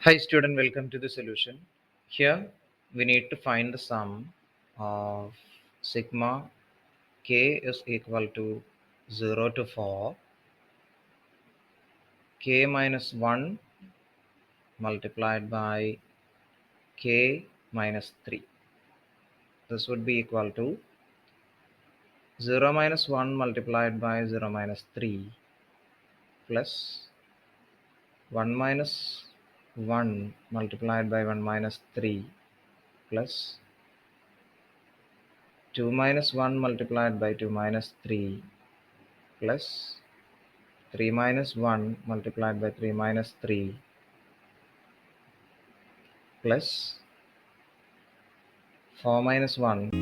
Hi student, welcome to the solution. Here we need to find the sum of sigma k is equal to 0 to 4 k minus 1 multiplied by k minus 3. This would be equal to 0 minus 1 multiplied by 0 minus 3 plus 1 minus 1 multiplied by 1 minus 3 plus 2 minus 1 multiplied by 2 minus 3 plus 3 minus 1 multiplied by 3 minus 3 plus 4 minus 1